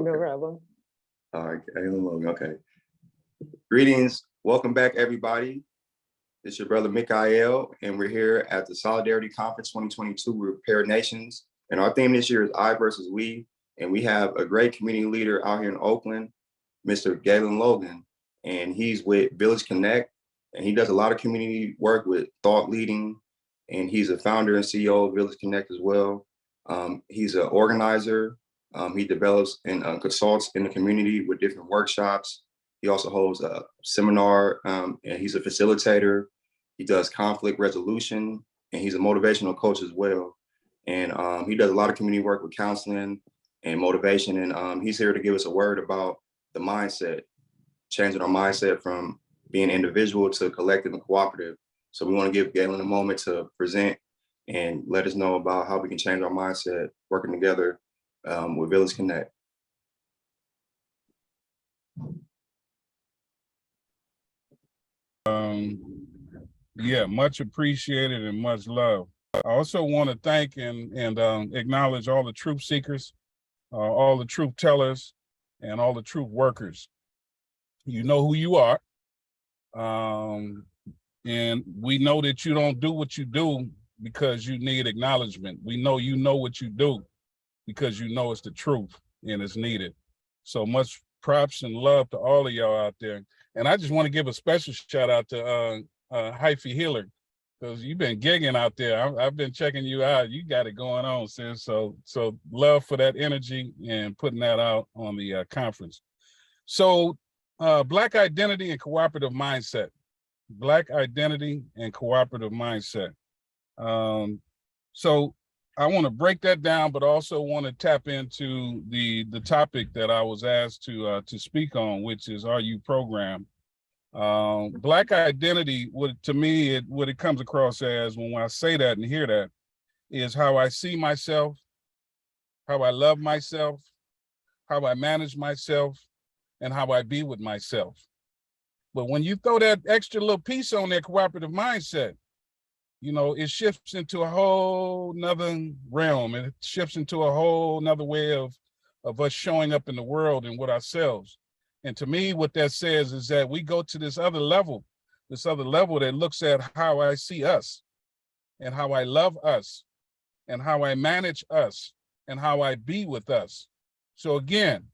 Logan, rather. All right, Gaylon Logan, okay. Greetings, welcome back, everybody. It's your brother Mikael, and we're here at the Solidarity Conference 2022 with Repair Nations. And our theme this year is I versus we. And we have a great community leader out here in Oakland, Mr. Gaylon Logan. And he's with Village Connect, and he does a lot of community work with thought leading. And he's a founder and CEO of Village Connect as well. He's an organizer. He develops and consults in the community with different workshops. He also holds a seminar, and he's a facilitator. He does conflict resolution, and he's a motivational coach as well. And he does a lot of community work with counseling and motivation. And he's here to give us a word about the mindset, changing our mindset from being individual to collective and cooperative. So we want to give Gaylon a moment to present and let us know about how we can change our mindset working together with Village Connect. Yeah, much appreciated and much love. I also want to thank and acknowledge all the truth seekers, all the truth tellers, and all the truth workers. You know who you are. And we know that you don't do what you do because you need acknowledgement. We know you know what you do because you know it's the truth and it's needed. So much props and love to all of y'all out there. And I just want to give a special shout out to Hyphy Healer, because you've been gigging out there. I've been checking you out. You got it going on, sis. So love for that energy and putting that out on the conference. So Black identity and cooperative mindset. Black identity and cooperative mindset. So I want to break that down, but also want to tap into the topic that I was asked to speak on, which is, are you programmed? Black identity, to me, what it comes across as when I say that and hear that is how I see myself, how I love myself, how I manage myself, and how I be with myself. But when you throw that extra little piece on that cooperative mindset, you know, it shifts into a whole nother realm. It shifts into a whole nother way of us showing up in the world and with ourselves. And to me, what that says is that we go to this other level that looks at how I see us and how I love us and how I manage us and how I be with us. So again,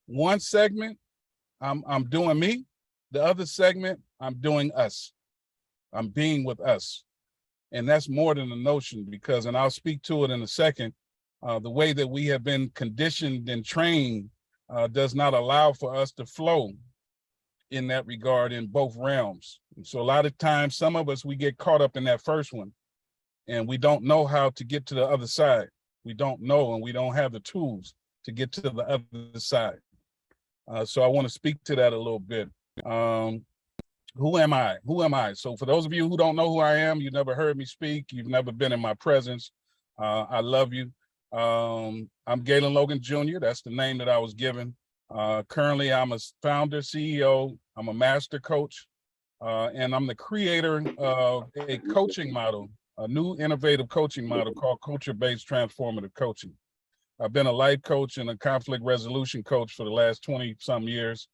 one segment, I'm doing me. The other segment, I'm doing us. I'm being with us. And that's more than a notion, because, and I'll speak to it in a second, the way that we have been conditioned and trained does not allow for us to flow in that regard in both realms. And so a lot of times, some of us, we get caught up in that first one and we don't know how to get to the other side. We don't know, and we don't have the tools to get to the other side. So I want to speak to that a little bit. Who am I? Who am I? So for those of you who don't know who I am, you've never heard me speak, you've never been in my presence, I love you. I'm Gaylon Logan Jr. That's the name that I was given. Currently, I'm a founder, CEO, I'm a master coach, and I'm the creator of a coaching model, a new innovative coaching model called culture-based transformative coaching. I've been a life coach and a conflict resolution coach for the last 20-some years.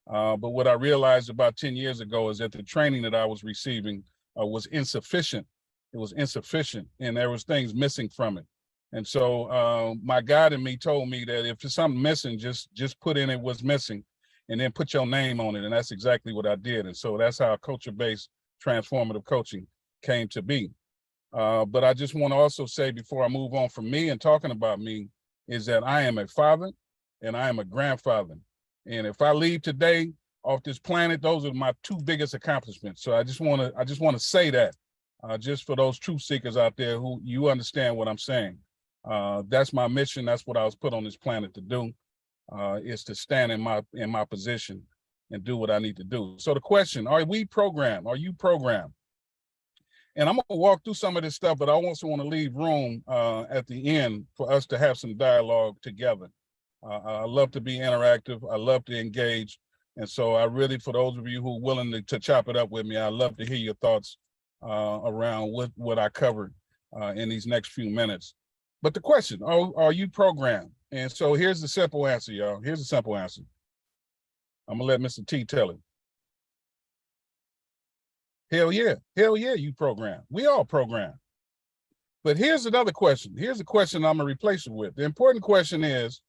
But what I realized about 10 years ago is that the training that I was receiving was insufficient. It was insufficient, and there was things missing from it. And so my God in me told me that if there's something missing, just put in it what's missing and then put your name on it. And that's exactly what I did. And so that's how culture-based transformative coaching came to be. But I just want to also say, before I move on from me and talking about me, is that I am a father and I am a grandfather. And if I leave today off this planet, those are my two biggest accomplishments. So I just want to say that just for those truth seekers out there who you understand what I'm saying. That's my mission. That's what I was put on this planet to do, is to stand in my position and do what I need to do. So the question, are we programmed? Are you programmed? And I'm gonna walk through some of this stuff, but I also want to leave room at the end for us to have some dialogue together. I love to be interactive. I love to engage. And so I really, for those of you who are willing to chop it up with me, I'd love to hear your thoughts around what I covered in these next few minutes. But the question, are you programmed? And so here's the simple answer, y'all. Here's the simple answer. I'm gonna let Mr. T tell it. Hell yeah, you program. We all program. But here's another question. Here's the question I'm gonna replace it with. The important question is,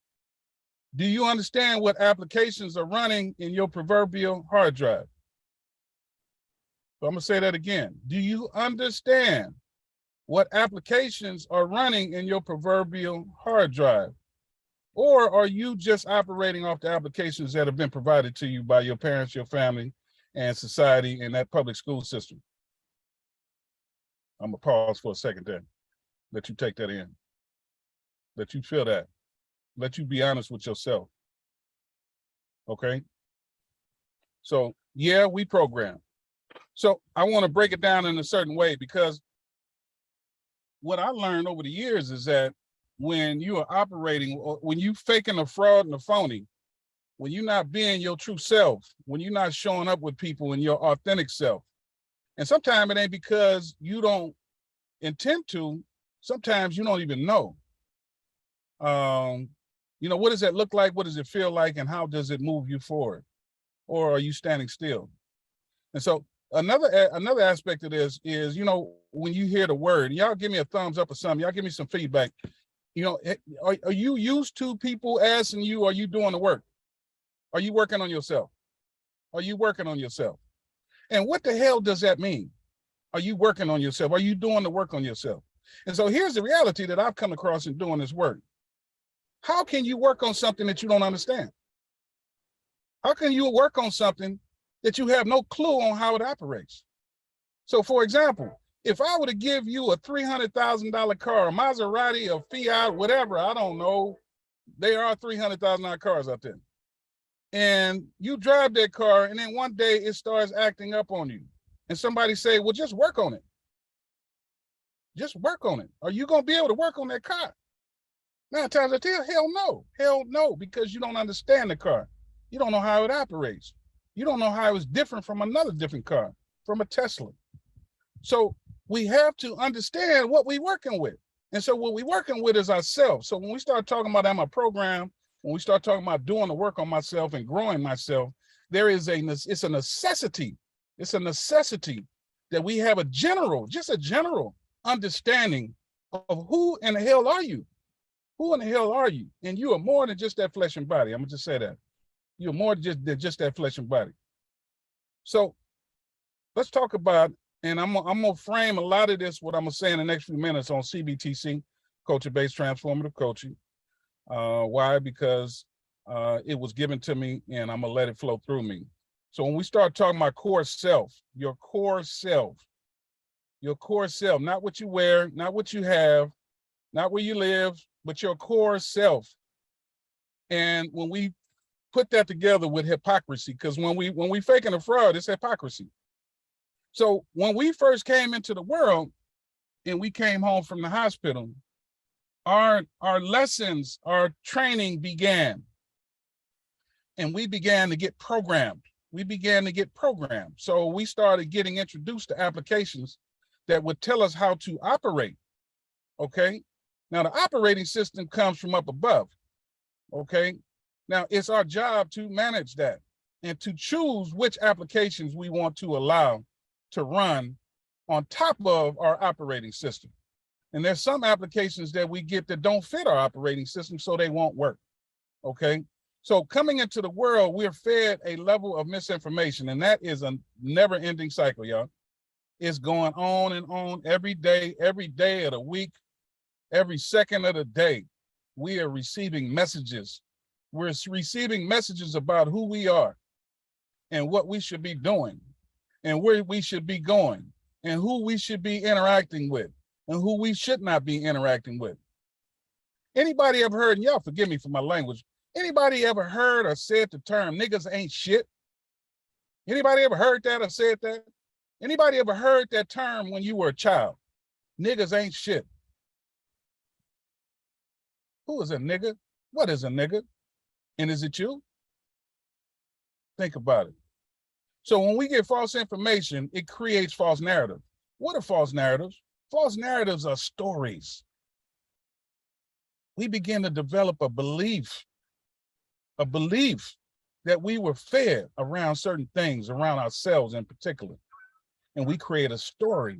do you understand what applications are running in your proverbial hard drive? So I'm gonna say that again. Do you understand what applications are running in your proverbial hard drive? Or are you just operating off the applications that have been provided to you by your parents, your family, and society, and that public school system? I'm gonna pause for a second there. Let you take that in. Let you feel that. Let you be honest with yourself. Okay? So yeah, we program. So I want to break it down in a certain way, because what I learned over the years is that when you are operating, or when you faking a fraud and a phony, when you're not being your true self, when you're not showing up with people in your authentic self, and sometimes it ain't because you don't intend to, sometimes you don't even know. You know, what does that look like? What does it feel like? And how does it move you forward? Or are you standing still? And so another aspect of this is, you know, when you hear the word, y'all give me a thumbs up or something, y'all give me some feedback. You know, are you used to people asking you, are you doing the work? Are you working on yourself? Are you working on yourself? And what the hell does that mean? Are you working on yourself? Are you doing the work on yourself? And so here's the reality that I've come across in doing this work. How can you work on something that you don't understand? How can you work on something that you have no clue on how it operates? So for example, if I were to give you a $300,000 car, a Maserati, a Fiat, whatever, I don't know, there are $300,000 cars out there. And you drive that car, and then one day it starts acting up on you. And somebody say, well, just work on it. Just work on it. Are you going to be able to work on that car? 9 times out of 10, hell no, because you don't understand the car. You don't know how it operates. You don't know how it's different from another different car, from a Tesla. So we have to understand what we're working with. And so what we're working with is ourselves. So when we start talking about my program, when we start talking about doing the work on myself and growing myself, it's a necessity. It's a necessity that we have just a general understanding of who in the hell are you? Who in the hell are you? And you are more than just that flesh and body. I'm gonna just say that. You're more than just that flesh and body. So let's talk about, and I'm gonna frame a lot of this, what I'm gonna say in the next few minutes on CBTC, culture-based transformative coaching. Why? Because it was given to me, and I'm gonna let it flow through me. So when we start talking about core self, your core self, not what you wear, not what you have, not where you live, but your core self. And when we put that together with hypocrisy, because when we faking a fraud, it's hypocrisy. So when we first came into the world and we came home from the hospital, our lessons, our training began. And we began to get programmed. So we started getting introduced to applications that would tell us how to operate. Okay. Now the operating system comes from up above. Okay. Now it's our job to manage that and to choose which applications we want to allow to run on top of our operating system. And there's some applications that we get that don't fit our operating system, so they won't work. Okay. So coming into the world, we're fed a level of misinformation, and that is a never-ending cycle, y'all. It's going on and on every day of the week, every second of the day. We are receiving messages. We're receiving messages about who we are and what we should be doing and where we should be going and who we should be interacting with and who we should not be interacting with. Anybody ever heard, and y'all forgive me for my language, anybody ever heard or said the term niggas ain't shit? Anybody ever heard that or said that? Anybody ever heard that term when you were a child? Niggas ain't shit. Who is a nigga? What is a nigga? And is it you? Think about it. So when we get false information, it creates false narratives. What are false narratives? False narratives are stories. we begin to develop a belief that we were fed around certain things, around ourselves in particular. And we create a story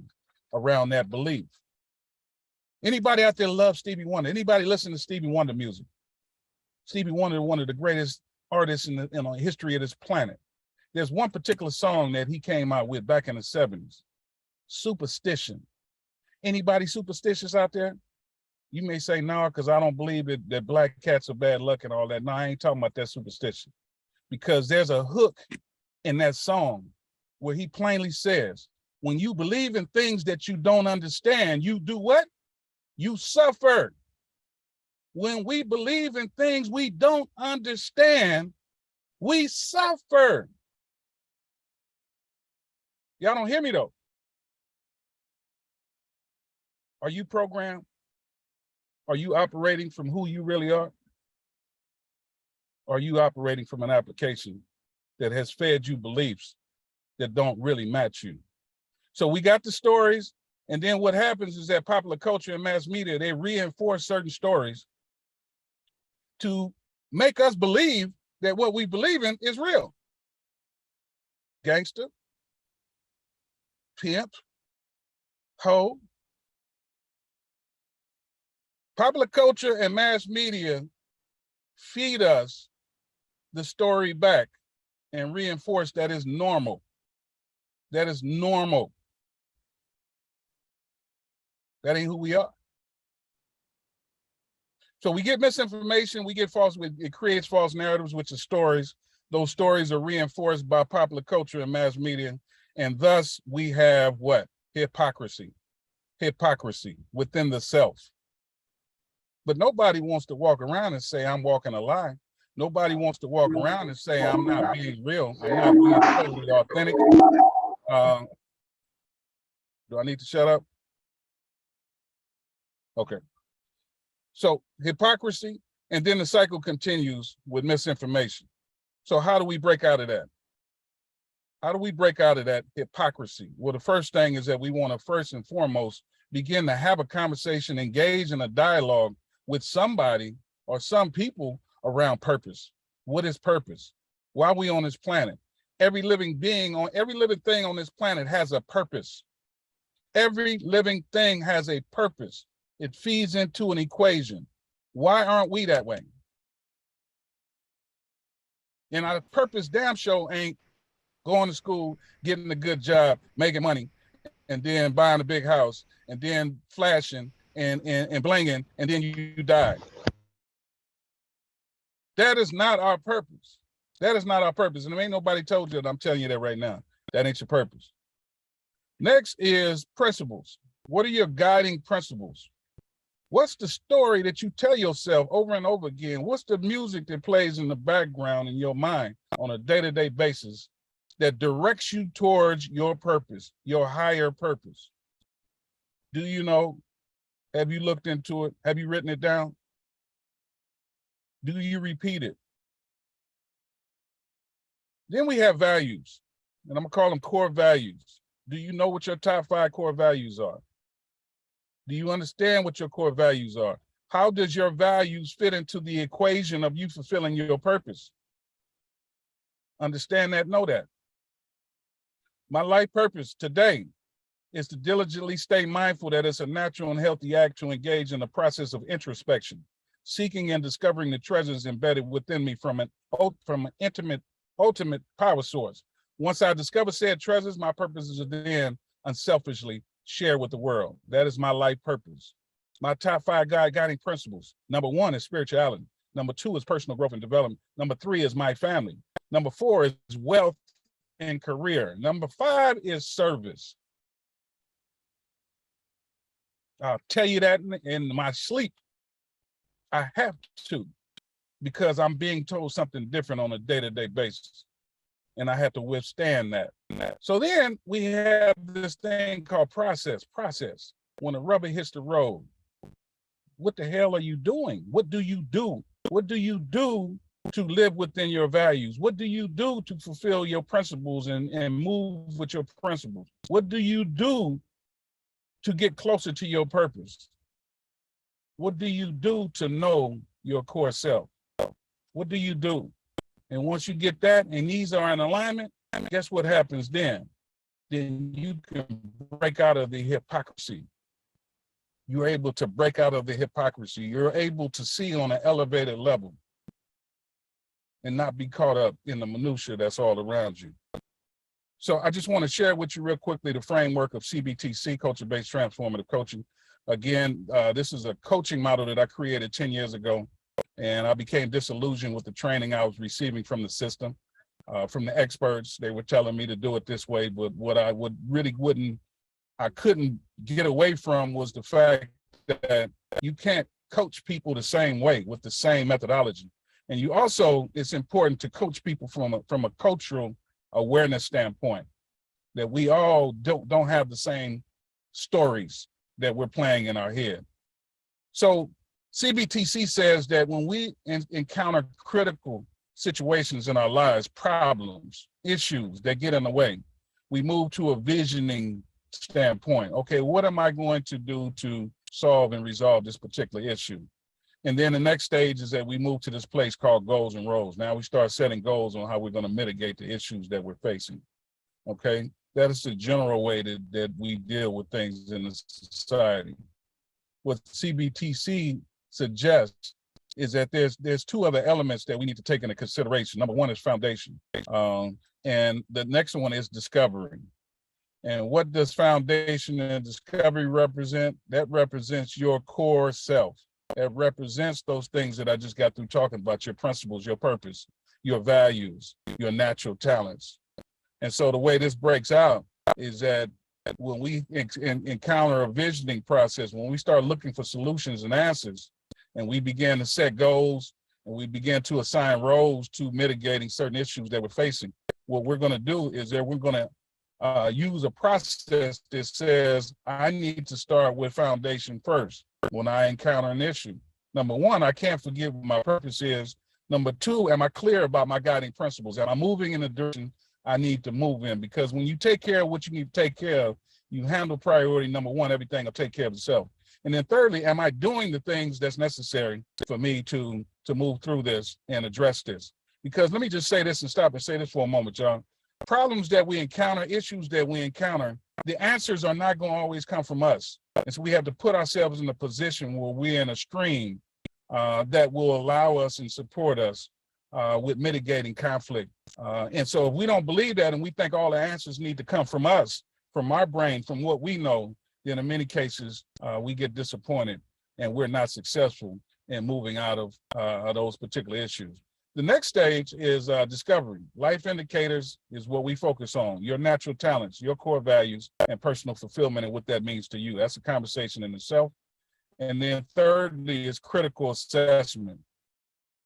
around that belief. Anybody out there love Stevie Wonder? Anybody listen to Stevie Wonder music? Stevie Wonder, one of the greatest artists in the history of this planet. There's one particular song that he came out with back in the 70s, Superstition. Anybody superstitious out there? You may say, no, because I don't believe that black cats are bad luck and all that. No, I ain't talking about that superstition. Because there's a hook in that song where he plainly says, when you believe in things that you don't understand, you do what? You suffer. When we believe in things we don't understand, we suffer. Y'all don't hear me though. Are you programmed? Are you operating from who you really are? Are you operating from an application that has fed you beliefs that don't really match you? So we got the stories, and then what happens is that popular culture and mass media, they reinforce certain stories to make us believe that what we believe in is real. Gangster, pimp, hoe. Popular culture and mass media feed us the story back and reinforce that is normal. That is normal. That ain't who we are. So we get misinformation, we get false, it creates false narratives, which are stories. Those stories are reinforced by popular culture and mass media. And thus we have what? Hypocrisy. Hypocrisy within the self. But nobody wants to walk around and say, I'm walking a lie. Nobody wants to walk around and say, I'm not being real. I'm not being totally authentic. Do I need to shut up? Okay. So hypocrisy, and then the cycle continues with misinformation. So how do we break out of that? How do we break out of that hypocrisy? Well, the first thing is that we want to first and foremost begin to have a conversation, engage in a dialogue with somebody or some people around purpose. What is purpose? Why are we on this planet? Every living thing on this planet has a purpose. Every living thing has a purpose. It feeds into an equation. Why aren't we that way? And our purpose damn sure ain't going to school, getting a good job, making money, and then buying a big house, and then flashing and blinging, and then you die. That is not our purpose. That is not our purpose. And there ain't nobody told you that. I'm telling you that right now. That ain't your purpose. Next is principles. What are your guiding principles? What's the story that you tell yourself over and over again? What's the music that plays in the background in your mind on a day-to-day basis that directs you towards your purpose, your higher purpose? Do you know? Have you looked into it? Have you written it down? Do you repeat it? Then we have values, and I'm gonna call them core values. Do you know what your top 5 core values are? Do you understand what your core values are? How does your values fit into the equation of you fulfilling your purpose? Understand that, know that. My life purpose today is to diligently stay mindful that it's a natural and healthy act to engage in the process of introspection, seeking and discovering the treasures embedded within me from an intimate, ultimate power source. Once I discover said treasures, my purpose is to then unselfishly share with the world. That is my life purpose. My top 5 guiding principles. Number 1 is spirituality. Number 2 is personal growth and development. Number 3 is my family. Number 4 is wealth and career. Number 5 is service. I'll tell you that in my sleep. I have to, because I'm being told something different on a day-to-day basis. And I have to withstand that. So then we have this thing called process. When the rubber hits the road, what the hell are you doing? What do you do? What do you do to live within your values? What do you do to fulfill your principles and move with your principles? What do you do to get closer to your purpose? What do you do to know your core self? What do you do? And once you get that, and these are in alignment, guess what happens then? Then you can break out of the hypocrisy. You're able to break out of the hypocrisy. You're able to see on an elevated level and not be caught up in the minutia that's all around you. So I just want to share with you real quickly the framework of CBTC, culture-based transformative coaching. Again, this is a coaching model that I created 10 years ago, and I became disillusioned with the training I was receiving from the system, from the experts. They were telling me to do it this way, but what I couldn't get away from was the fact that you can't coach people the same way with the same methodology. And you also, it's important to coach people from a cultural awareness standpoint, that we all don't have the same stories that we're playing in our head. So CBTC says that when we encounter critical situations in our lives, problems, issues that get in the way, we move to a visioning standpoint. Okay, what am I going to do to solve and resolve this particular issue? And then the next stage is that we move to this place called goals and roles. Now we start setting goals on how we're going to mitigate the issues that we're facing. Okay, that is the general way that we deal with things in the society. What CBTC suggests is that there's two other elements that we need to take into consideration. Number one is foundation, and the next one is discovery. And what does foundation and discovery represent? That represents your core self. That represents those things that I just got through talking about: your principles, your purpose, your values, your natural talents. And so the way this breaks out is that when we encounter a visioning process, when we start looking for solutions and answers, and we begin to set goals, and we begin to assign roles to mitigating certain issues that we're facing, what we're going to do is that we're going to use a process that says, I need to start with foundation first when I encounter an issue. Number one, I can't forget what my purpose is. Number two, am I clear about my guiding principles? Am I moving in the direction I need to move in? Because when you take care of what you need to take care of, you handle priority number one, everything will take care of itself. And then thirdly, am I doing the things that's necessary for me to move through this and address this? Because let me just say this and stop and say this for a moment, y'all. Problems that we encounter, issues that we encounter, the answers are not going to always come from us. And so we have to put ourselves in a position where we're in a stream that will allow us and support us with mitigating conflict. And so if we don't believe that and we think all the answers need to come from us, from our brain, from what we know, then in many cases we get disappointed and we're not successful in moving out of those particular issues. The next stage is discovery. Life indicators is what we focus on: your natural talents, your core values, and personal fulfillment, and what that means to you. That's a conversation in itself. And then thirdly is critical assessment.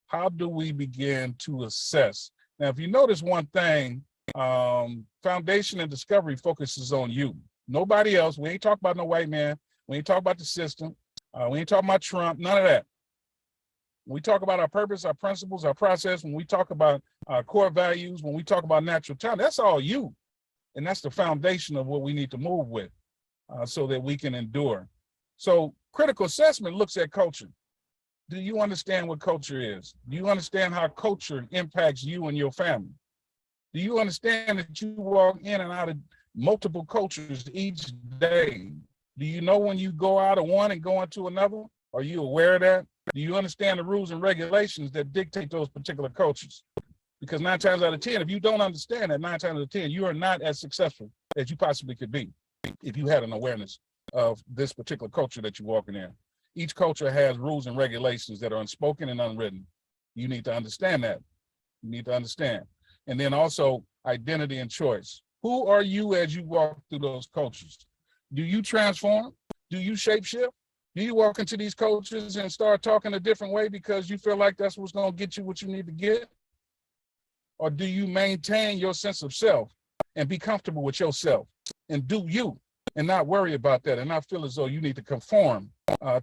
How do we begin to assess? Now, if you notice one thing, foundation and discovery focuses on you. Nobody else. We ain't talking about no white man. We ain't talking about the system. We ain't talking about Trump, none of that. When we talk about our purpose, our principles, our process, when we talk about our core values, when we talk about natural talent, that's all you. And that's the foundation of what we need to move with so that we can endure. So critical assessment looks at culture. Do you understand what culture is? Do you understand how culture impacts you and your family? Do you understand that you walk in and out of multiple cultures each day? Do you know when you go out of one and go into another? Are you aware of that? Do you understand the rules and regulations that dictate those particular cultures? Because 9 times out of 10, if you don't understand that, 9 times out of 10, you are not as successful as you possibly could be if you had an awareness of this particular culture that you're walking in. Each culture has rules and regulations that are unspoken and unwritten. You need to understand that. You need to understand. And then also identity and choice. Who are you as you walk through those cultures? Do you transform? Do you shapeshift? Do you walk into these cultures and start talking a different way because you feel like that's what's going to get you what you need to get? Or do you maintain your sense of self and be comfortable with yourself and do you and not worry about that and not feel as though you need to conform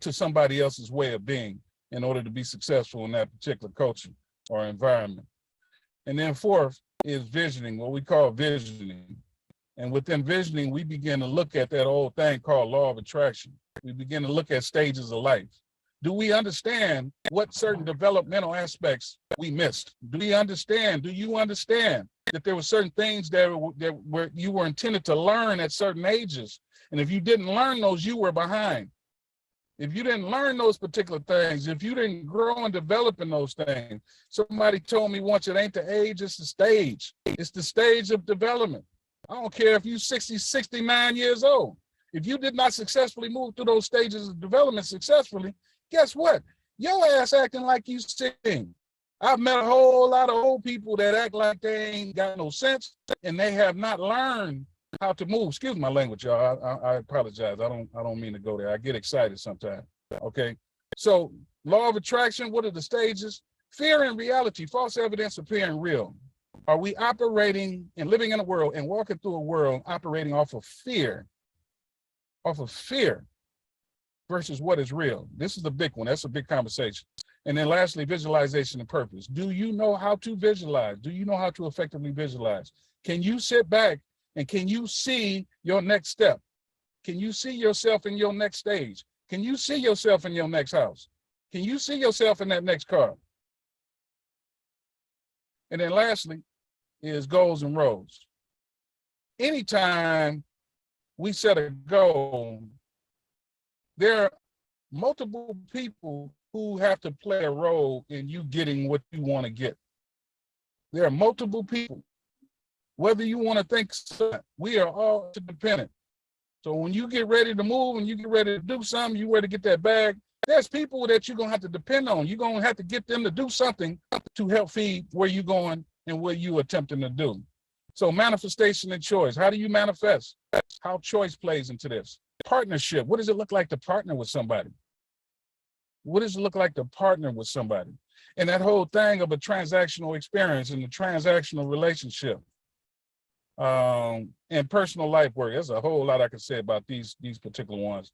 to somebody else's way of being in order to be successful in that particular culture or environment? And then fourth is visioning, what we call visioning. And within visioning, we begin to look at that old thing called law of attraction. We begin to look at stages of life. Do we understand what certain developmental aspects we missed? Do you understand that there were certain things that you were intended to learn at certain ages? And if you didn't learn those, you were behind. If you didn't learn those particular things, if you didn't grow and develop in those things, somebody told me once, it ain't the age, it's the stage. It's the stage of development. I don't care if you're 60, 69 years old. If you did not successfully move through those stages of development successfully, guess what? Your ass acting like you sing. I've met a whole lot of old people that act like they ain't got no sense and they have not learned how to move. Excuse my language, y'all. I apologize. I don't mean to go there. I get excited sometimes. Okay. So law of attraction, what are the stages? Fear and reality, false evidence appearing real. Are we operating and living in a world and walking through a world operating off of fear versus what is real? This is the big one. That's a big conversation. And then lastly, visualization and purpose. Do you know how to visualize? Do you know how to effectively visualize? Can you sit back and can you see your next step? Can you see yourself in your next stage? Can you see yourself in your next house? Can you see yourself in that next car? And then lastly is goals and roles. Anytime we set a goal, there are multiple people who have to play a role in you getting what you want to get. There are multiple people. Whether you want to think so, we are all dependent. So when you get ready to move and you get ready to do something, you ready to get that bag, there's people that you're going to have to depend on. You're going to have to get them to do something to help feed where you're going and what you're attempting to do. So manifestation and choice. How do you manifest? How choice plays into this. Partnership. What does it look like to partner with somebody? What does it look like to partner with somebody? And that whole thing of a transactional experience and the transactional relationship. And personal life work. There's a whole lot I can say about these particular ones.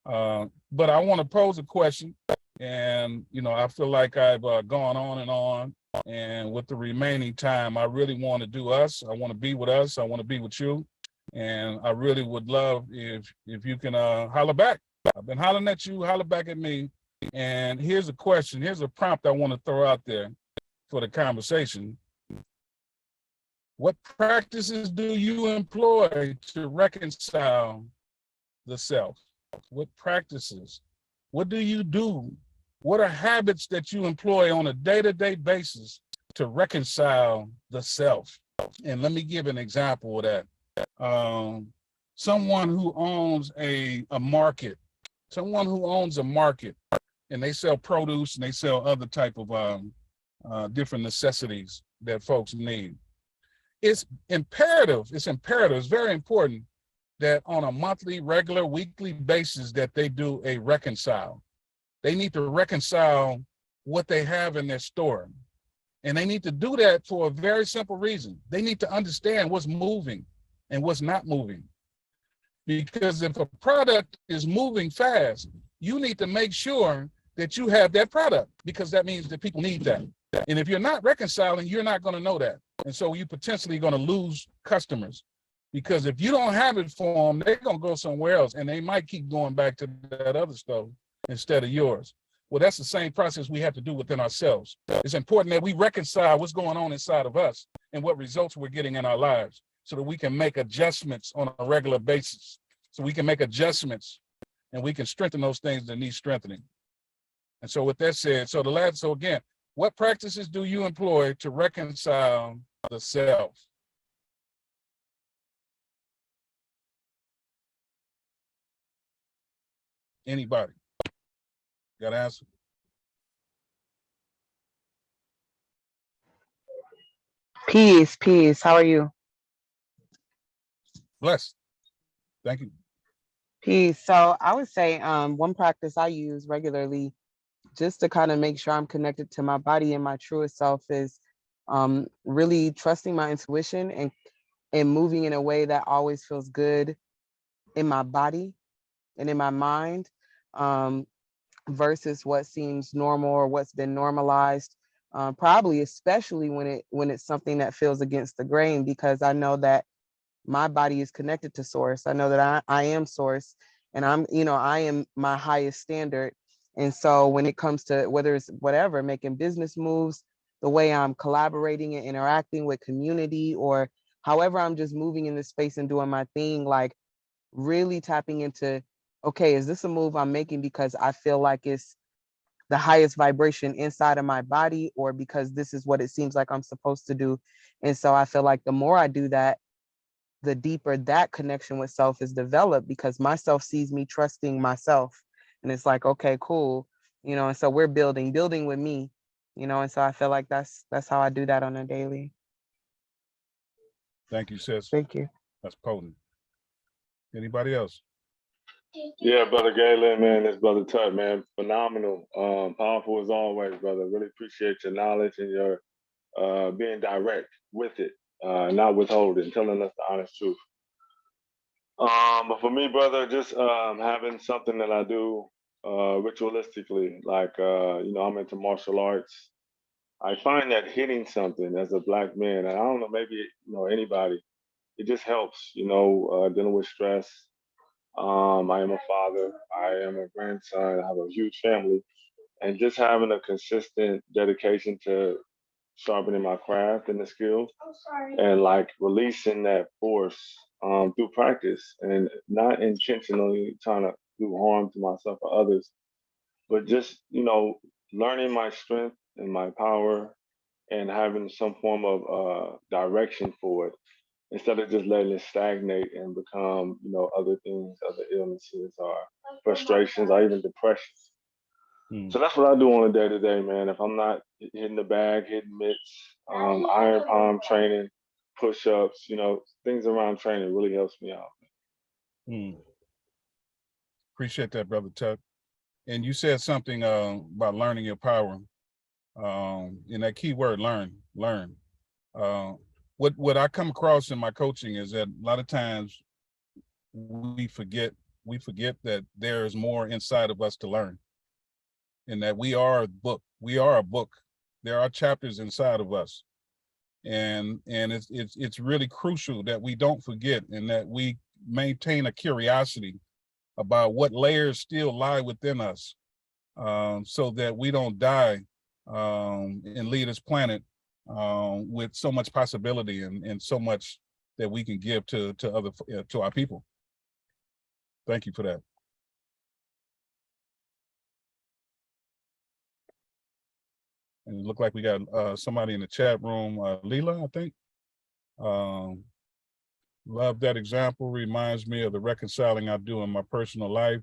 But I want to pose a question, and I feel like I've gone on, and with the remaining time, I really want to do us. I want to be with us. I want to be with you, and I really would love if you can holler back. I've been hollering at you, holler back at me. And here's a question. Here's a prompt I want to throw out there for the conversation. What practices do you employ to reconcile the self? What practices? What do you do? What are habits that you employ on a day-to-day basis to reconcile the self? And let me give an example of that. Someone who owns a market, and they sell produce and they sell other type of different necessities that folks need. It's imperative, it's very important that on a monthly, regular, weekly basis that they do a reconcile. They need to reconcile what they have in their store. And they need to do that for a very simple reason. They need to understand what's moving and what's not moving. Because if a product is moving fast, you need to make sure that you have that product, because that means that people need that. And if you're not reconciling, you're not going to know that. And so you're potentially going to lose customers, because if you don't have it for them, they're going to go somewhere else, and they might keep going back to that other stuff instead of yours. Well, that's the same process we have to do within ourselves. It's important that we reconcile what's going on inside of us and what results we're getting in our lives, so that we can make adjustments on a regular basis. So we can make adjustments and we can strengthen those things that need strengthening. And so with that said, so again, what practices do you employ to reconcile the self? Anybody? Got an answer? Peace. How are you? Blessed. Thank you. Peace. So I would say one practice I use regularly just to kind of make sure I'm connected to my body and my truest self is really trusting my intuition and moving in a way that always feels good in my body and in my mind, versus what seems normal or what's been normalized. Probably especially when it's something that feels against the grain, because I know that my body is connected to source. I know that I am source, and I am my highest standard. And so when it comes to whether it's whatever, making business moves, the way I'm collaborating and interacting with community, or however I'm just moving in this space and doing my thing, like really tapping into, okay, is this a move I'm making because I feel like it's the highest vibration inside of my body, or because this is what it seems like I'm supposed to do? And so I feel like the more I do that, the deeper that connection with self is developed, because myself sees me trusting myself. And it's like, okay, cool. And so we're building with me, and so I feel like that's how I do that on a daily. Thank you, sis. Thank you. That's potent. Anybody else? Yeah, brother Gaylon, man, this brother Tut, man, phenomenal, powerful as always, brother. Really appreciate your knowledge and your being direct with it, not withholding, telling us the honest truth. But for me, brother, just having something that I do ritualistically, like I'm into martial arts. I find that hitting something as a black man, and I don't know, maybe anybody, it just helps. Dealing with stress. I am a father. I am a grandson. I have a huge family, and just having a consistent dedication to sharpening my craft and the skills, and like releasing that force through practice, and not intentionally trying to do harm to myself or others, but just learning my strength and my power, and having some form of direction for it, instead of just letting it stagnate and become, other things, other illnesses or frustrations or even depression. So that's what I do on a day to day, man. If I'm not hitting the bag, hitting mitts, iron palm training, push ups, things around training really helps me out. Appreciate that, brother Tuck. And you said something about learning your power. And that key word, learn. What I come across in my coaching is that a lot of times we forget that there is more inside of us to learn, and that we are a book. We are a book. There are chapters inside of us, and it's really crucial that we don't forget, and that we maintain a curiosity about what layers still lie within us, so that we don't die and leave this planet with so much possibility and so much that we can give to our people. Thank you for that. And it looked like we got somebody in the chat room, Leela, I think. Love that example. Reminds me of the reconciling I do in my personal life.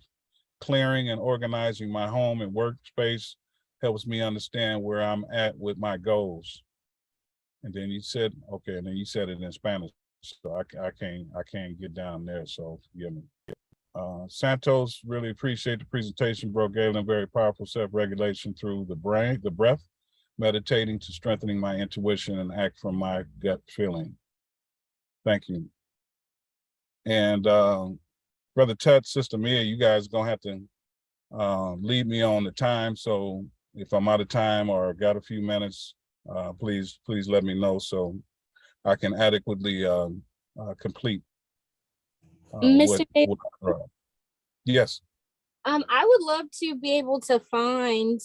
Clearing and organizing my home and workspace helps me understand where I'm at with my goals. And then you said, okay, and then you said it in Spanish, so I can't get down there, so forgive me. Santos, really appreciate the presentation, bro. Gaylon, very powerful self-regulation through the brain, the breath, meditating to strengthening my intuition and act from my gut feeling. Thank you. And Brother Tut, Sister Mia, you guys gonna have to lead me on the time. So if I'm out of time or got a few minutes, please let me know so I can adequately complete. Mr. Yes. I would love to be able to find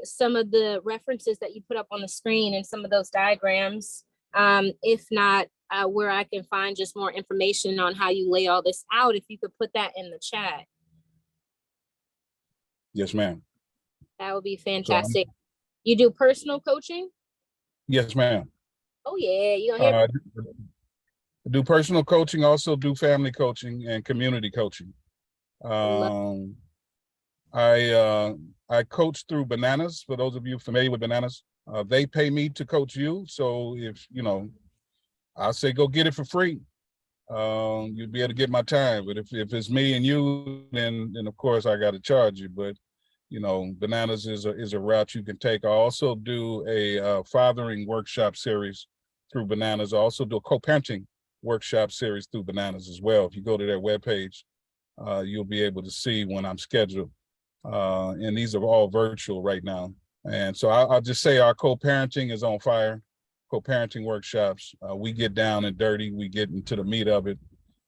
some of the references that you put up on the screen and some of those diagrams. If not, where I can find just more information on how you lay all this out, if you could put that in the chat. Yes, ma'am. That would be fantastic. You do personal coaching? Yes, ma'am. Oh yeah, you gonna hear do personal coaching, also do family coaching and community coaching. I coach through Bananas. For those of you familiar with Bananas, they pay me to coach you. So if I say go get it for free, you'll be able to get my time. But if it's me and you, then of course I got to charge you. But Bananas is a route you can take. I also do a fathering workshop series through Bananas. I also do a co-parenting workshop series through Bananas as well. If you go to their webpage, you'll be able to see when I'm scheduled. And these are all virtual right now. And so I'll just say our co-parenting is on fire. Co-parenting workshops, we get down and dirty. We get into the meat of it,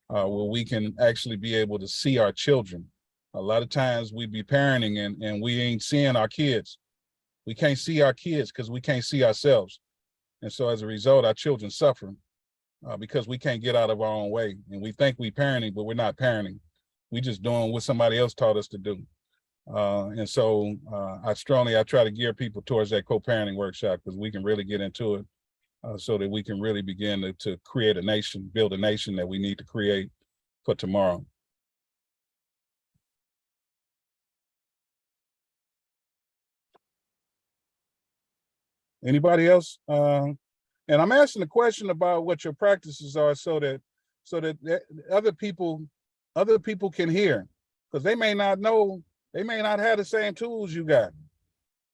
where we can actually be able to see our children A lot of times we be parenting and we ain't seeing our kids. We can't see our kids because we can't see ourselves. And so as a result, our children suffer because we can't get out of our own way. And we think we parenting, but we're not parenting. We just doing what somebody else taught us to do. And so I try to gear people towards that co-parenting workshop because we can really get into it so that we can really begin to create a nation, build a nation that we need to create for tomorrow. Anybody else? And I'm asking the question about what your practices are so that other people can hear, because they may not know, they may not have the same tools you got.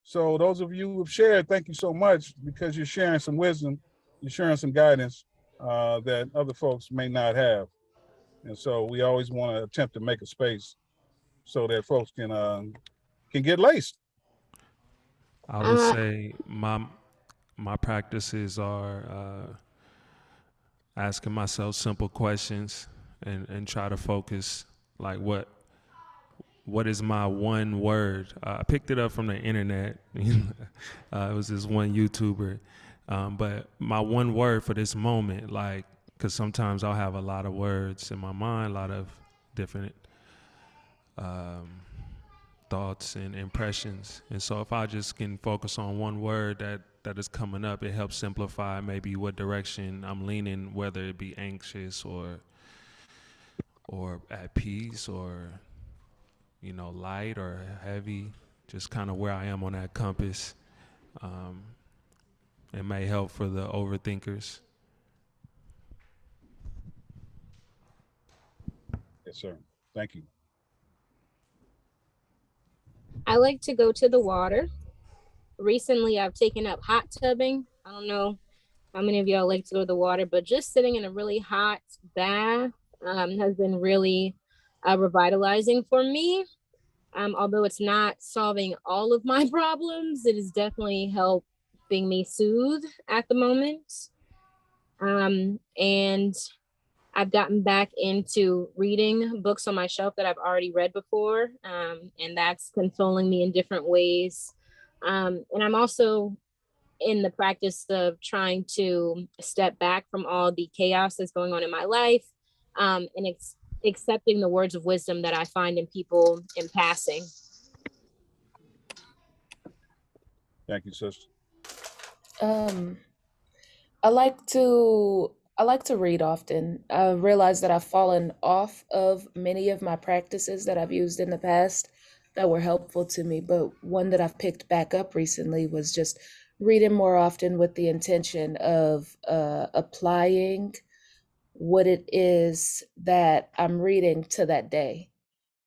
So those of you who've shared, thank you so much, because you're sharing some wisdom, you're sharing some guidance that other folks may not have. And so we always want to attempt to make a space so that folks can get laced. I would say my practices are asking myself simple questions and try to focus, like what is my one word? I picked it up from the internet. It was this one YouTuber. But my one word for this moment, like, because sometimes I'll have a lot of words in my mind, a lot of different thoughts and impressions. And so if I just can focus on one word that is coming up, it helps simplify maybe what direction I'm leaning, whether it be anxious or at peace or, light or heavy, just kind of where I am on that compass. It may help for the overthinkers. Yes, sir. Thank you. I like to go to the water. Recently, I've taken up hot tubbing. I don't know how many of y'all like to go to the water, but just sitting in a really hot bath has been really revitalizing for me. Although it's not solving all of my problems, it is definitely helping me soothe at the moment. And I've gotten back into reading books on my shelf that I've already read before, and that's consoling me in different ways. And I'm also in the practice of trying to step back from all the chaos that's going on in my life, and accepting the words of wisdom that I find in people in passing. Thank you, sister. I like to read often. I realize that I've fallen off of many of my practices that I've used in the past that were helpful to me, but one that I've picked back up recently was just reading more often with the intention of applying what it is that I'm reading to that day.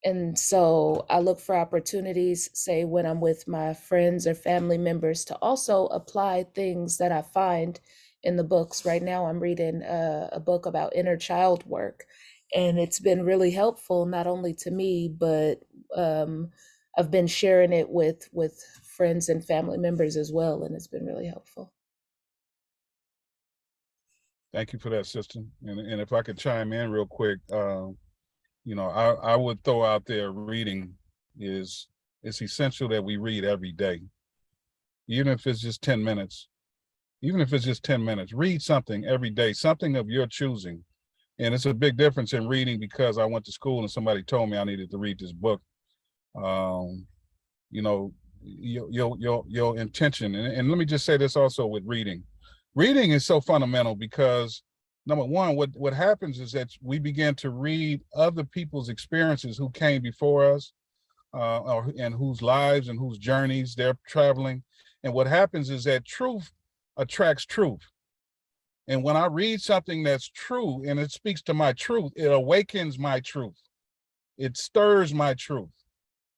And so I look for opportunities, say when I'm with my friends or family members, to also apply things that I find in the books. Right now, I'm reading a book about inner child work, and it's been really helpful, not only to me, but I've been sharing it with friends and family members as well, and it's been really helpful. Thank you for that, sister. And if I could chime in real quick, I would throw out there reading it's essential that we read every day, even if it's just 10 minutes. Even if it's just 10 minutes, read something every day, something of your choosing. And it's a big difference in reading, because I went to school and somebody told me I needed to read this book. Your intention. And let me just say this also with reading. Reading is so fundamental because, number one, what happens is that we begin to read other people's experiences who came before us, and whose lives and whose journeys they're traveling. And what happens is that truth attracts truth. And when I read something that's true and it speaks to my truth, it awakens my truth. It stirs my truth.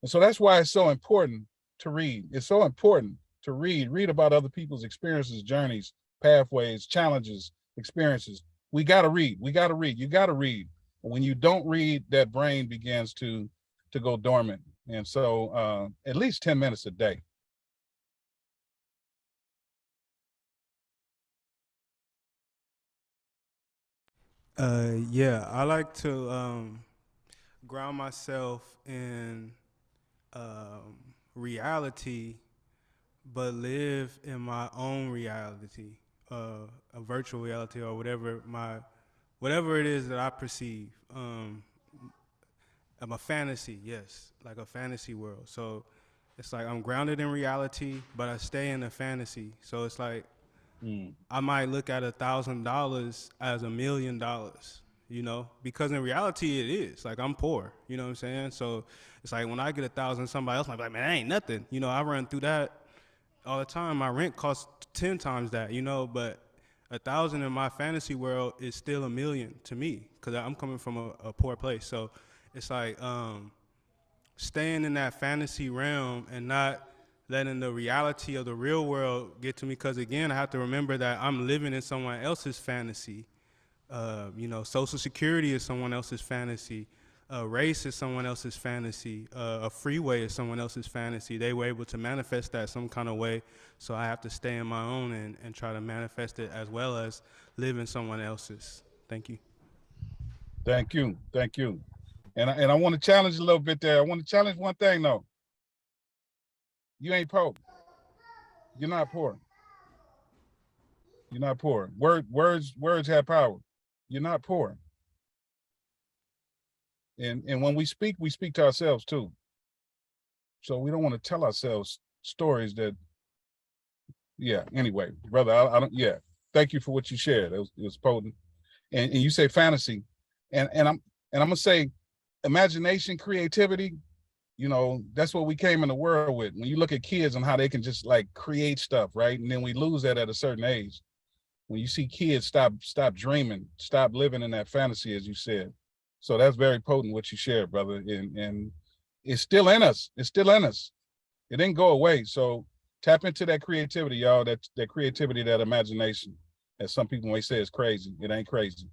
And so that's why it's so important to read. It's so important to read about other people's experiences, journeys, pathways, challenges, experiences. We got to read. You got to read. When you don't read, that brain begins to go dormant. And so at least 10 minutes a day. Yeah, I like to ground myself in reality, but live in my own reality, a virtual reality or whatever it is that I perceive. I'm a fantasy, yes, like a fantasy world. So it's like I'm grounded in reality, but I stay in the fantasy. So it's like I might look at $1,000 as $1 million, you know, because in reality it is. Like I'm poor, you know what I'm saying? So it's like when I get 1,000, somebody else might be like, man, that ain't nothing. You know, I run through that all the time. My rent costs 10 times that, you know, but 1,000 in my fantasy world is still $1 million to me because I'm coming from a poor place. So it's like staying in that fantasy realm and not letting the reality of the real world get to me. Because again, I have to remember that I'm living in someone else's fantasy. You know, Social Security is someone else's fantasy. Race is someone else's fantasy. A freeway is someone else's fantasy. They were able to manifest that some kind of way. So I have to stay in my own and try to manifest it as well as live in someone else's. Thank you. Thank you. Thank you. And I want to challenge a little bit there. I want to challenge one thing though. You ain't poor. You're not poor. You're not poor. Words have power. You're not poor. And when we speak to ourselves too. So we don't want to tell ourselves stories that, yeah, anyway, brother, I don't, yeah. Thank you for what you shared. It was potent. And you say fantasy. And I'm gonna say imagination, creativity, you know, that's what we came in the world with. When you look at kids and how they can just like create stuff, right? And then we lose that at a certain age. When you see kids stop dreaming, stop living in that fantasy, as you said. So that's very potent what you shared, brother. And it's still in us. It's still in us. It didn't go away. So tap into that creativity, y'all. That creativity, that imagination. As some people may say, is crazy. It ain't crazy.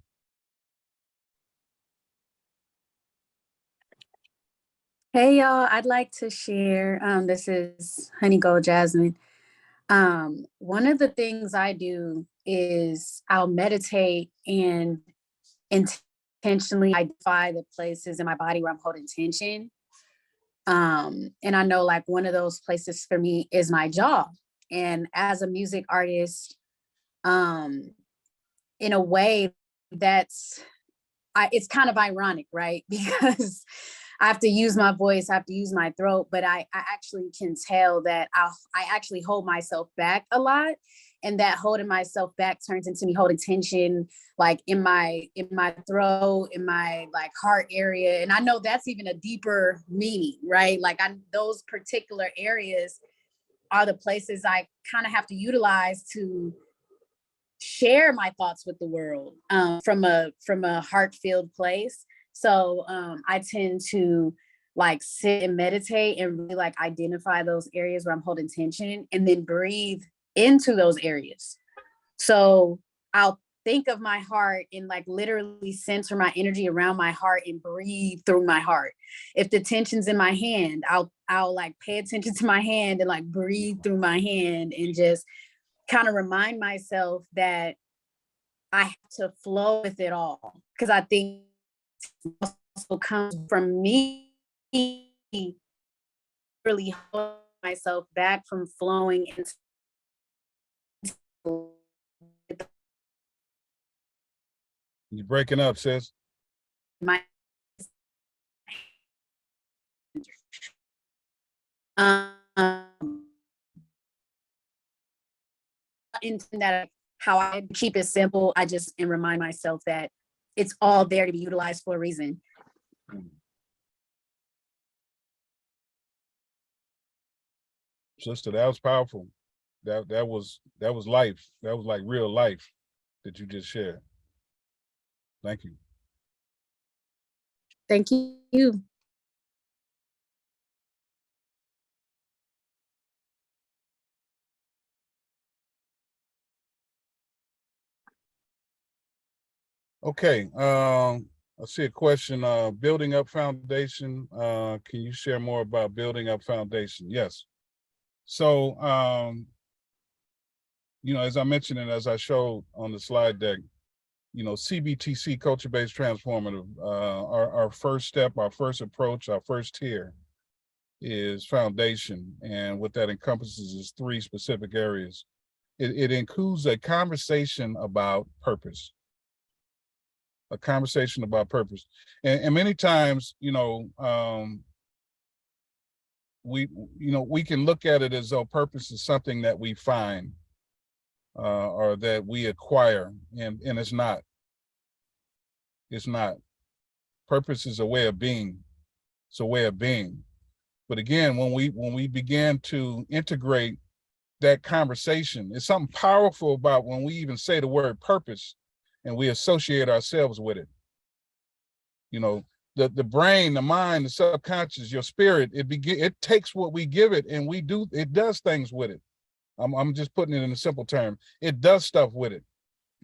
Hey y'all, I'd like to share. This is Honey Gold Jasmine. One of the things I do is I'll meditate and intentionally identify the places in my body where I'm holding tension. And I know like one of those places for me is my jaw. And as a music artist, in a way that's, it's kind of ironic, right? Because I have to use my voice, I have to use my throat, but I actually can tell that I actually hold myself back a lot. And that holding myself back turns into me holding tension, like in my throat, in my like heart area. And I know that's even a deeper meaning, right? Like those particular areas are the places I kind of have to utilize to share my thoughts with the world from a heart-filled place. So I tend to like sit and meditate and really like identify those areas where I'm holding tension and then breathe into those areas. So I'll think of my heart and like literally center my energy around my heart and breathe through my heart. If the tension's in my hand, I'll like pay attention to my hand and like breathe through my hand and just kind of remind myself that I have to flow with it all. Because I think also comes from me really holding myself back from flowing into You're breaking up, sis. my into that, how I keep it simple, I just and remind myself that it's all there to be utilized for a reason. Sister, that was powerful. That was life. That was like real life that you just shared. Thank you. Thank you. Okay. I see a question. Building up foundation. Can you share more about building up foundation? Yes. So, you know, as I mentioned and as I showed on the slide deck, CBTC, culture-based transformative, our first step, our first approach, our first tier is foundation. And what that encompasses is 3 specific areas. It includes a conversation about purpose. A conversation about purpose. And many times, we can look at it as though purpose is something that we find or that we acquire, and it's not. It's not. Purpose is a way of being. It's a way of being. But again, when we begin to integrate that conversation, it's something powerful about when we even say the word purpose and we associate ourselves with it. The brain, the mind, the subconscious, your spirit, it takes what we give it and it does things with it. I'm just putting it in a simple term. It does stuff with it,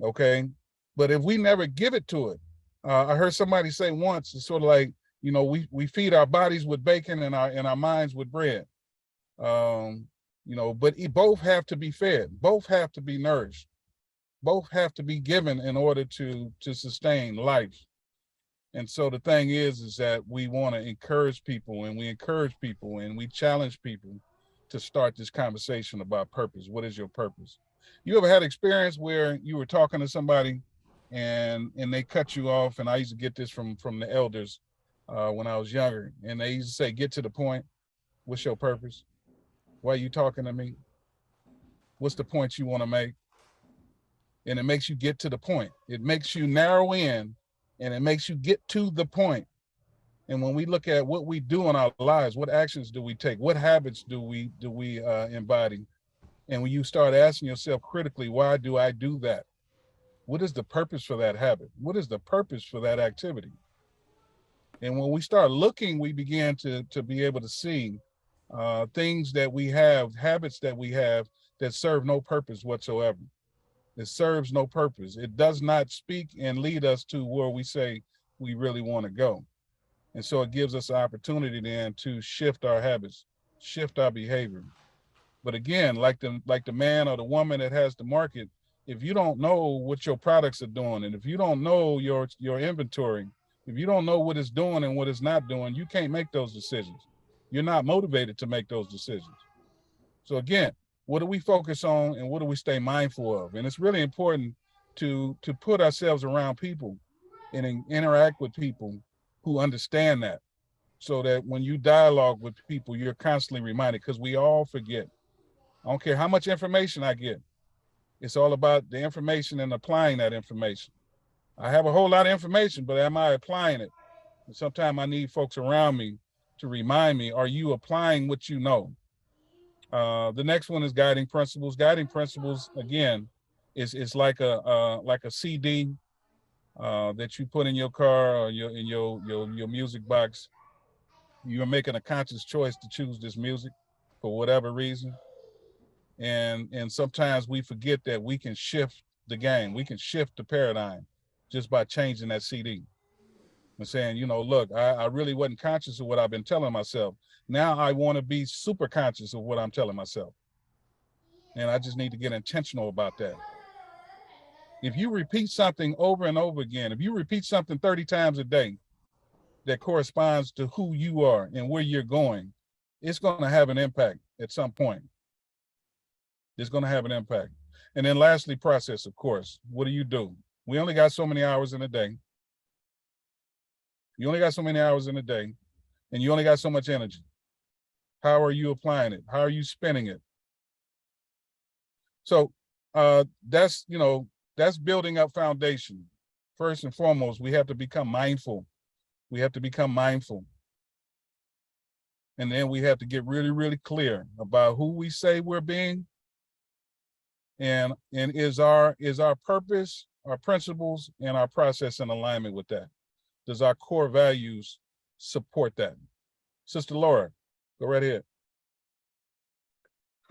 okay? But if we never give it to it, I heard somebody say once, it's sort of like, we feed our bodies with bacon and our minds with bread. But both have to be fed, both have to be nourished, both have to be given in order to sustain life. And so the thing is that we want to encourage people, and we challenge people to start this conversation about purpose. What is your purpose? You ever had experience where you were talking to somebody and they cut you off? And I used to get this from the elders when I was younger, and they used to say, "Get to the point. What's your purpose? Why are you talking to me? What's the point you want to make?" And it makes you get to the point. It makes you narrow in, and it makes you get to the point. And when we look at what we do in our lives, what actions do we take? What habits do we embody? And when you start asking yourself critically, why do I do that? What is the purpose for that habit? What is the purpose for that activity? And when we start looking, we begin to be able to see things that we have, habits that we have that serve no purpose whatsoever. It serves no purpose. It does not speak and lead us to where we say we really want to go. And so it gives us an opportunity then to shift our habits, shift our behavior. But again, like the man or the woman that has the market, if you don't know what your products are doing, and if you don't know your inventory, if you don't know what it's doing and what it's not doing, you can't make those decisions. You're not motivated to make those decisions. So again, what do we focus on and what do we stay mindful of? And it's really important to put ourselves around people and interact with people who understand that, so that when you dialogue with people, you're constantly reminded, because we all forget. I don't care how much information I get. It's all about the information and applying that information. I have a whole lot of information, but am I applying it? And sometimes I need folks around me to remind me, are you applying what you know? The next one is guiding principles. Guiding principles, again, is like a CD that you put in your car or in your music box. You're making a conscious choice to choose this music for whatever reason. And sometimes we forget that we can shift the game. We can shift the paradigm just by changing that CD and saying, look, I really wasn't conscious of what I've been telling myself. Now I want to be super conscious of what I'm telling myself. And I just need to get intentional about that. If you repeat something over and over again, if you repeat something 30 times a day that corresponds to who you are and where you're going, it's going to have an impact at some point. It's going to have an impact. And then lastly, process, of course. What do? We only got so many hours in a day. You only got so many hours in a day, and you only got so much energy. How are you applying it? How are you spending it? So that's building up foundation. First and foremost, we have to become mindful. We have to become mindful. And then we have to get really, really clear about who we say we're being. And is our purpose, our principles, and our process in alignment with that? Does our core values support that? Sister Laura, go right ahead.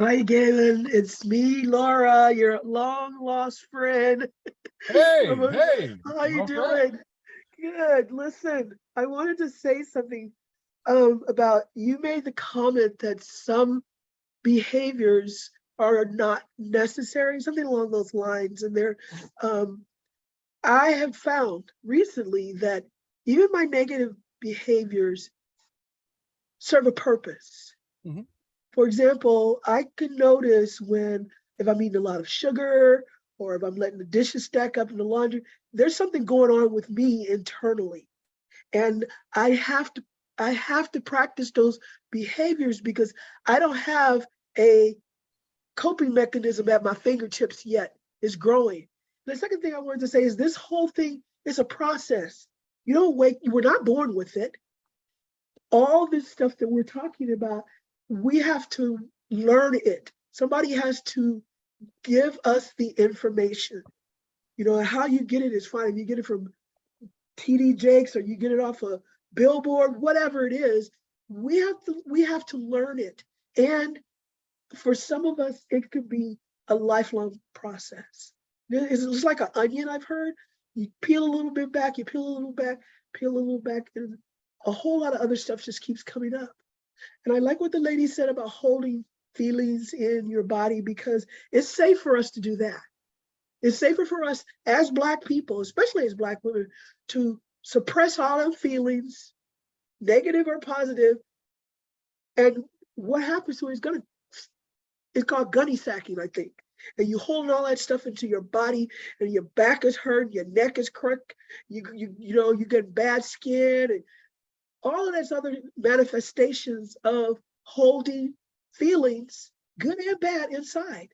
Hi, Gaylon. It's me, Laura, your long lost friend. Hey, how you doing? Good. Listen, I wanted to say something about, you made the comment that some behaviors are not necessary, something along those lines, and they're I have found recently that even my negative behaviors serve a purpose. Mhm. For example, I can notice if I'm eating a lot of sugar or if I'm letting the dishes stack up in the laundry, there's something going on with me internally. And I have to practice those behaviors because I don't have a coping mechanism at my fingertips yet. It's growing. The second thing I wanted to say is this whole thing is a process. We're not born with it. All this stuff that we're talking about, we have to learn it. Somebody has to give us the information. How you get it is fine. If you get it from TD Jakes or you get it off a billboard, whatever it is, we have to learn it. And for some of us, it could be a lifelong process. It's like an onion, I've heard. You peel a little bit back, you peel a little back, peel a little back, and a whole lot of other stuff just keeps coming up. And I like what the lady said about holding feelings in your body because it's safe for us to do that. It's safer for us as Black people, especially as Black women, to suppress all our feelings, negative or positive. And what happens to it is it's called gunny sacking, I think. And you hold all that stuff into your body, and your back is hurt, your neck is crooked, you get bad skin, and all of those other manifestations of holding feelings, good and bad, inside.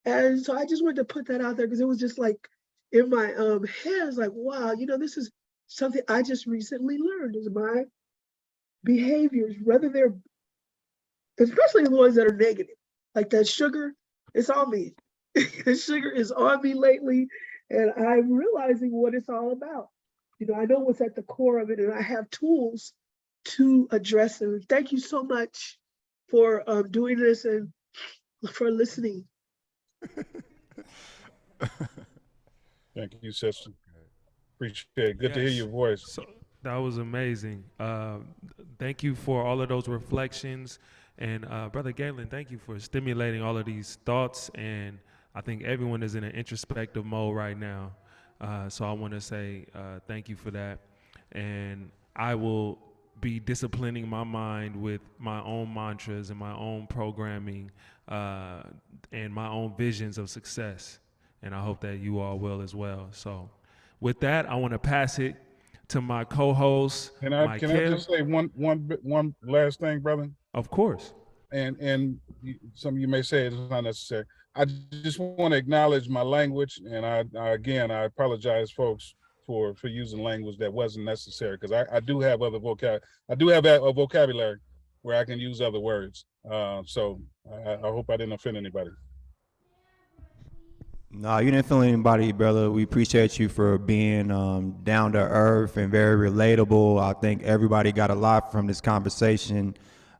And so I just wanted to put that out there because it was just like in my head, it's like, wow, this is something I just recently learned is my behaviors, whether they're, especially the ones that are negative, like that sugar, it's on me. The sugar is on me lately, and I'm realizing what it's all about. I know what's at the core of it, and I have tools to address it. Thank you so much for doing this and for listening. Thank you, sister. Appreciate it. Good to hear Yes. your voice. So that was amazing. Thank you for all of those reflections. And Brother Gaylon, thank you for stimulating all of these thoughts. And I think everyone is in an introspective mode right now. So I want to say thank you for that. And I will be disciplining my mind with my own mantras and my own programming and my own visions of success. And I hope that you all will as well. So with that, I want to pass it to my co-host. Can I just say one last thing, brother? Of course. And some of you may say it's not necessary. I just want to acknowledge my language, and I apologize, folks, for using language that wasn't necessary because I do have other vocabulary. I do have a vocabulary where I can use other words. So I hope I didn't offend anybody. No, you didn't feel anybody, brother. We appreciate you for being down to earth and very relatable. I think everybody got a lot from this conversation.